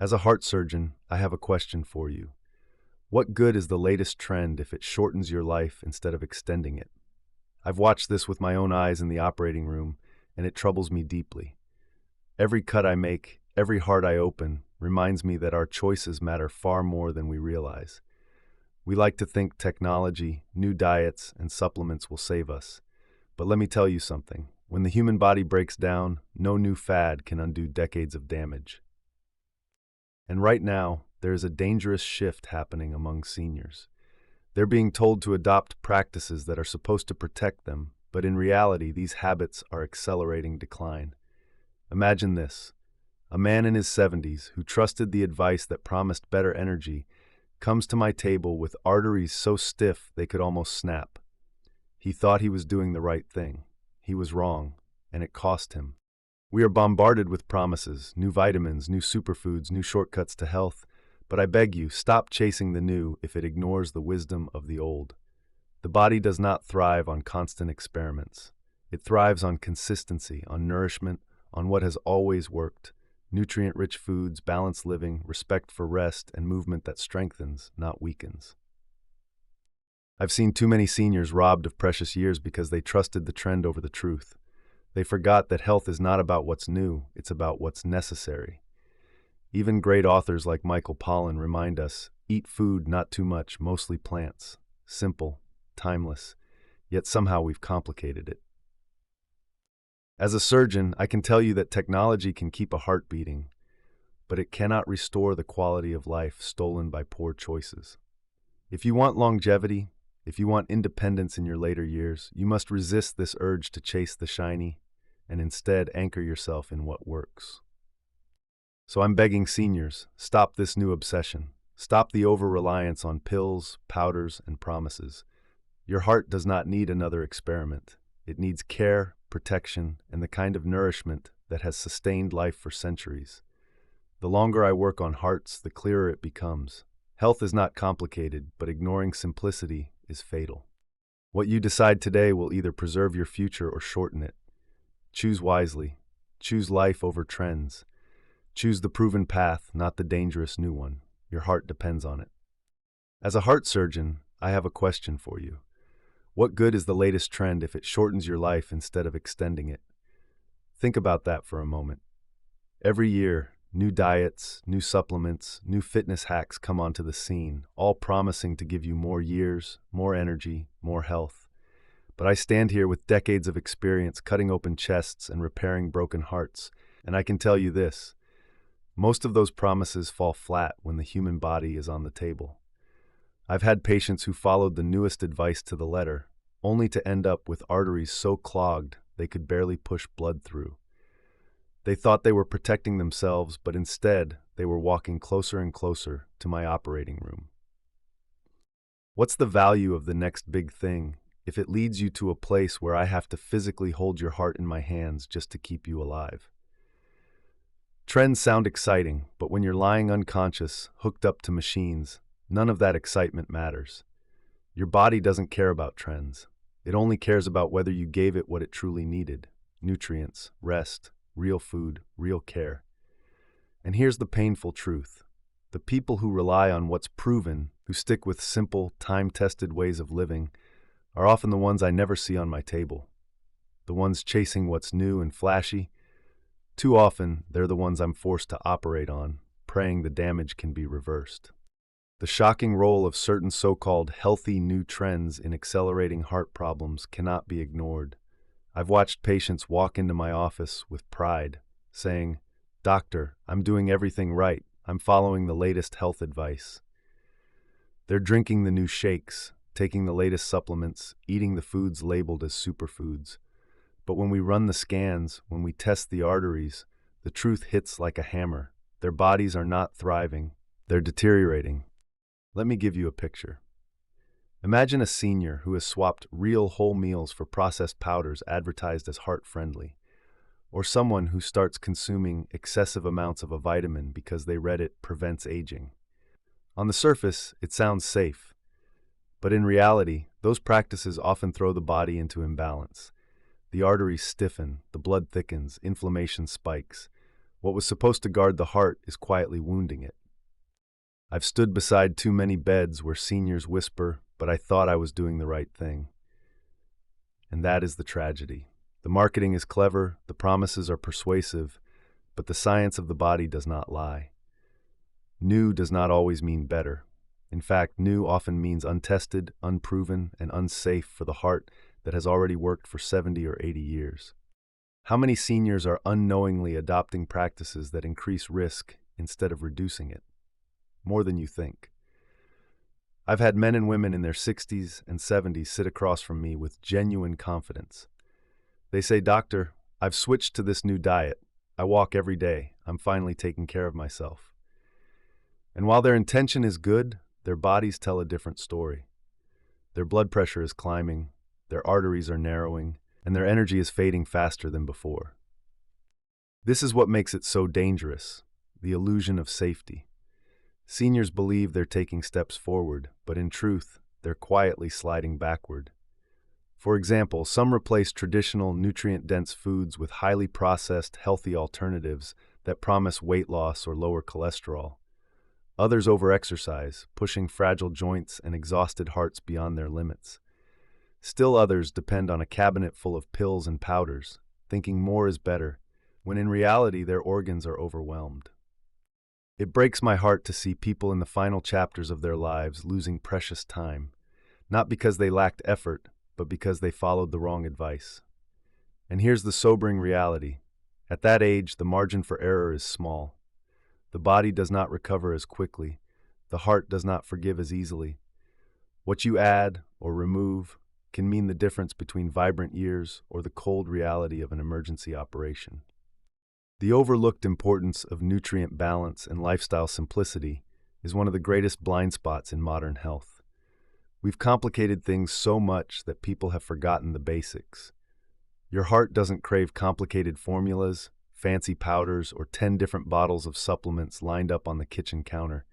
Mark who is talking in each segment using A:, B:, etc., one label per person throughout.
A: As a heart surgeon, I have a question for you. What good is the latest trend if it shortens your life instead of extending it? I've watched this with my own eyes in the operating room, and it troubles me deeply. Every cut I make, every heart I open, reminds me that our choices matter far more than we realize. We like to think technology, new diets, and supplements will save us. But let me tell you something. When the human body breaks down, no new fad can undo decades of damage. And right now, there is a dangerous shift happening among seniors. They're being told to adopt practices that are supposed to protect them, but in reality, these habits are accelerating decline. Imagine this. A man in his 70s who trusted the advice that promised better energy comes to my table with arteries so stiff they could almost snap. He thought he was doing the right thing. He was wrong, and it cost him. We are bombarded with promises, new vitamins, new superfoods, new shortcuts to health, but I beg you, stop chasing the new if it ignores the wisdom of the old. The body does not thrive on constant experiments. It thrives on consistency, on nourishment, on what has always worked. Nutrient-rich foods, balanced living, respect for rest, and movement that strengthens, not weakens. I've seen too many seniors robbed of precious years because they trusted the trend over the truth. They forgot that health is not about what's new, it's about what's necessary. Even great authors like Michael Pollan remind us, eat food, not too much, mostly plants. Simple, timeless, yet somehow we've complicated it. As a surgeon, I can tell you that technology can keep a heart beating, but it cannot restore the quality of life stolen by poor choices. If you want longevity, if you want independence in your later years, you must resist this urge to chase the shiny and instead anchor yourself in what works. So I'm begging seniors, stop this new obsession. Stop the over-reliance on pills, powders, and promises. Your heart does not need another experiment. It needs care, protection, and the kind of nourishment that has sustained life for centuries. The longer I work on hearts, the clearer it becomes. Health is not complicated, but ignoring simplicity is fatal. What you decide today will either preserve your future or shorten it. Choose wisely. Choose life over trends. Choose the proven path, not the dangerous new one. Your heart depends on it. As a heart surgeon, I have a question for you. What good is the latest trend if it shortens your life instead of extending it? Think about that for a moment. Every year, new diets, new supplements, new fitness hacks come onto the scene, all promising to give you more years, more energy, more health. But I stand here with decades of experience cutting open chests and repairing broken hearts, and I can tell you this. Most of those promises fall flat when the human body is on the table. I've had patients who followed the newest advice to the letter, only to end up with arteries so clogged they could barely push blood through. They thought they were protecting themselves, but instead, they were walking closer and closer to my operating room. What's the value of the next big thing if it leads you to a place where I have to physically hold your heart in my hands just to keep you alive? Trends sound exciting, but when you're lying unconscious, hooked up to machines, none of that excitement matters. Your body doesn't care about trends. It only cares about whether you gave it what it truly needed: nutrients, rest, real food, real care. And here's the painful truth. The people who rely on what's proven, who stick with simple, time-tested ways of living, are often the ones I never see on my table. The ones chasing what's new and flashy. Too often, they're the ones I'm forced to operate on, praying the damage can be reversed. The shocking role of certain so-called healthy new trends in accelerating heart problems cannot be ignored. I've watched patients walk into my office with pride, saying, "Doctor, I'm doing everything right. I'm following the latest health advice." They're drinking the new shakes, taking the latest supplements, eating the foods labeled as superfoods. But when we run the scans, when we test the arteries, the truth hits like a hammer. Their bodies are not thriving. They're deteriorating. Let me give you a picture. Imagine a senior who has swapped real whole meals for processed powders advertised as heart-friendly, or someone who starts consuming excessive amounts of a vitamin because they read it prevents aging. On the surface, it sounds safe, but in reality, those practices often throw the body into imbalance. The arteries stiffen, the blood thickens, inflammation spikes. What was supposed to guard the heart is quietly wounding it. I've stood beside too many beds where seniors whisper, "But I thought I was doing the right thing." And that is the tragedy. The marketing is clever, the promises are persuasive, but the science of the body does not lie. New does not always mean better. In fact, new often means untested, unproven, and unsafe for the heart that has already worked for 70 or 80 years. How many seniors are unknowingly adopting practices that increase risk instead of reducing it? More than you think. I've had men and women in their 60s and 70s sit across from me with genuine confidence. They say, "Doctor, I've switched to this new diet. I walk every day. I'm finally taking care of myself." And while their intention is good, their bodies tell a different story. Their blood pressure is climbing, their arteries are narrowing, and their energy is fading faster than before. This is what makes it so dangerous, the illusion of safety. Seniors believe they're taking steps forward, but in truth, they're quietly sliding backward. For example, some replace traditional, nutrient-dense foods with highly processed, healthy alternatives that promise weight loss or lower cholesterol. Others overexercise, pushing fragile joints and exhausted hearts beyond their limits. Still others depend on a cabinet full of pills and powders, thinking more is better, when in reality their organs are overwhelmed. It breaks my heart to see people in the final chapters of their lives losing precious time, not because they lacked effort, but because they followed the wrong advice. And here's the sobering reality. At that age, the margin for error is small. The body does not recover as quickly. The heart does not forgive as easily. What you add or remove can mean the difference between vibrant years or the cold reality of an emergency operation. The overlooked importance of nutrient balance and lifestyle simplicity is one of the greatest blind spots in modern health. We've complicated things so much that people have forgotten the basics. Your heart doesn't crave complicated formulas, fancy powders, or 10 different bottles of supplements lined up on the kitchen counter.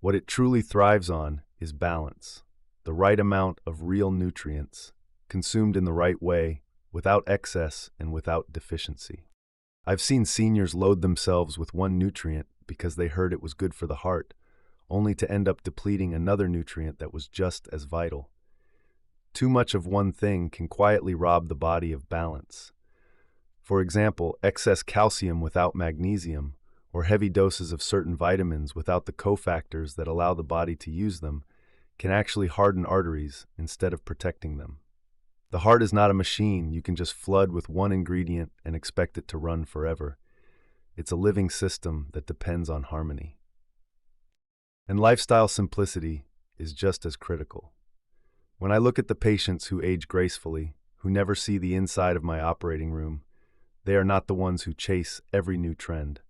A: What it truly thrives on is balance, the right amount of real nutrients, consumed in the right way, without excess and without deficiency. I've seen seniors load themselves with one nutrient because they heard it was good for the heart, only to end up depleting another nutrient that was just as vital. Too much of one thing can quietly rob the body of balance. For example, excess calcium without magnesium, or heavy doses of certain vitamins without the cofactors that allow the body to use them, can actually harden arteries instead of protecting them. The heart is not a machine you can just flood with one ingredient and expect it to run forever. It's a living system that depends on harmony. And lifestyle simplicity is just as critical. When I look at the patients who age gracefully, who never see the inside of my operating room, they are not the ones who chase every new trend.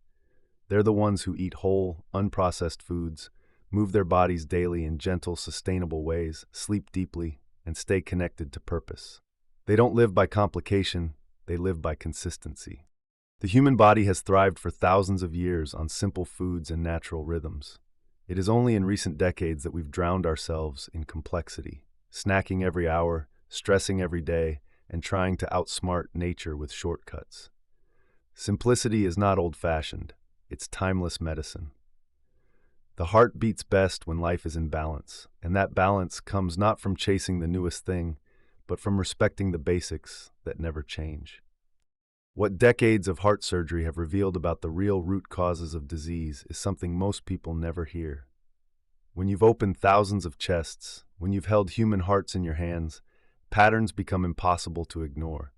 A: They're the ones who eat whole, unprocessed foods, move their bodies daily in gentle, sustainable ways, sleep deeply, and stay connected to purpose. They don't live by complication, they live by consistency. The human body has thrived for thousands of years on simple foods and natural rhythms. It is only in recent decades that we've drowned ourselves in complexity, snacking every hour, stressing every day, and trying to outsmart nature with shortcuts. Simplicity is not old-fashioned, it's timeless medicine. The heart beats best when life is in balance, and that balance comes not from chasing the newest thing, but from respecting the basics that never change. What decades of heart surgery have revealed about the real root causes of disease is something most people never hear. When you've opened thousands of chests, when you've held human hearts in your hands, patterns become impossible to ignore.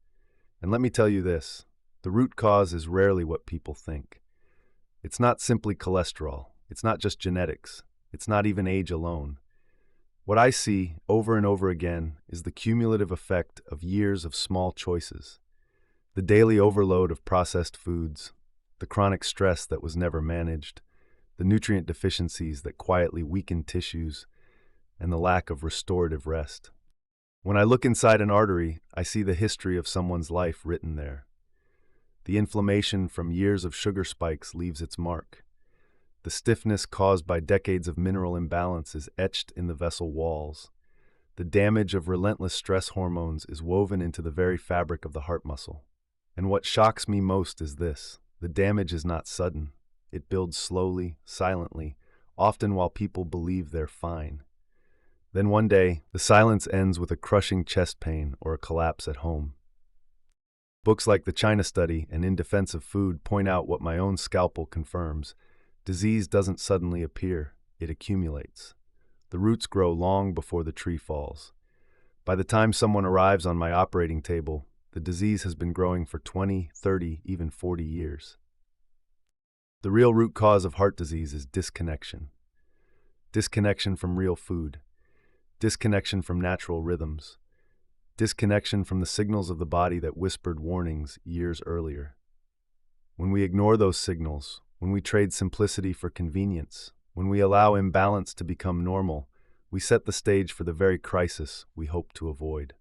A: And let me tell you this, the root cause is rarely what people think. It's not simply cholesterol. It's not just genetics. It's not even age alone. What I see over and over again is the cumulative effect of years of small choices. The daily overload of processed foods, the chronic stress that was never managed, the nutrient deficiencies that quietly weaken tissues, and the lack of restorative rest. When I look inside an artery, I see the history of someone's life written there. The inflammation from years of sugar spikes leaves its mark. The stiffness caused by decades of mineral imbalance is etched in the vessel walls. The damage of relentless stress hormones is woven into the very fabric of the heart muscle. And what shocks me most is this. the damage is not sudden. It builds slowly, silently, often while people believe they're fine. Then one day, the silence ends with a crushing chest pain or a collapse at home. Books like The China Study and In Defense of Food point out what my own scalpel confirms. Disease doesn't suddenly appear, it accumulates. The roots grow long before the tree falls. By the time someone arrives on my operating table, the disease has been growing for 20, 30, even 40 years. The real root cause of heart disease is disconnection. Disconnection from real food. Disconnection from natural rhythms. Disconnection from the signals of the body that whispered warnings years earlier. When we ignore those signals, when we trade simplicity for convenience, when we allow imbalance to become normal, we set the stage for the very crisis we hope to avoid.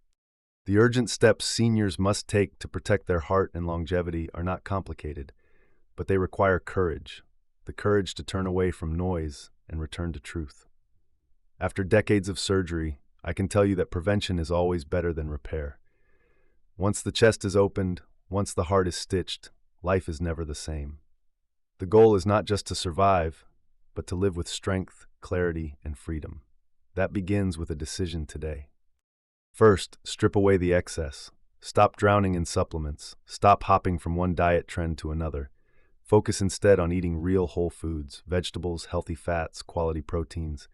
A: The urgent steps seniors must take to protect their heart and longevity are not complicated, but they require courage, the courage to turn away from noise and return to truth. After decades of surgery, I can tell you that prevention is always better than repair. Once the chest is opened, once the heart is stitched, life is never the same. The goal is not just to survive, but to live with strength, clarity, and freedom. That begins with a decision today. First, strip away the excess. Stop drowning in supplements. Stop hopping from one diet trend to another. Focus instead on eating real whole foods, vegetables, healthy fats, quality proteins.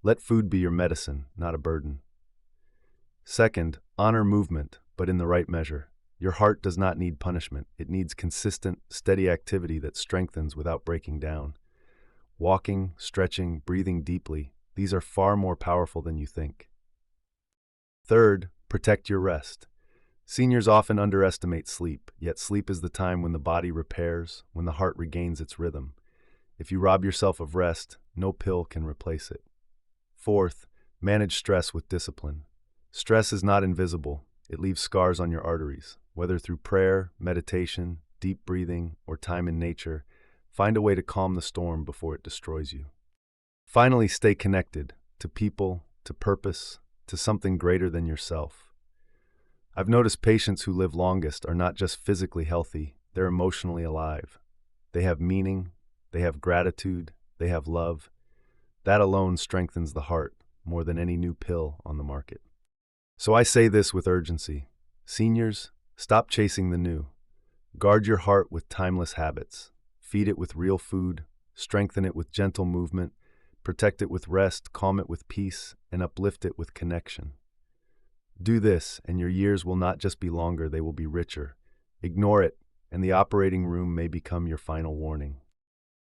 A: Let food be your medicine, not a burden. Second, honor movement, but in the right measure. Your heart does not need punishment. It needs consistent, steady activity that strengthens without breaking down. Walking, stretching, breathing deeply, these are far more powerful than you think. Third, protect your rest. Seniors often underestimate sleep, yet sleep is the time when the body repairs, when the heart regains its rhythm. If you rob yourself of rest, no pill can replace it. Fourth, manage stress with discipline. Stress is not invisible. It leaves scars on your arteries. Whether through prayer, meditation, deep breathing, or time in nature, find a way to calm the storm before it destroys you. Finally, stay connected to people, to purpose, to something greater than yourself. I've noticed patients who live longest are not just physically healthy, they're emotionally alive. They have meaning, they have gratitude, they have love. That alone strengthens the heart more than any new pill on the market. So I say this with urgency. Seniors, stop chasing the new. Guard your heart with timeless habits. Feed it with real food, strengthen it with gentle movement, protect it with rest, calm it with peace, and uplift it with connection. Do this, and your years will not just be longer, they will be richer. Ignore it, and the operating room may become your final warning.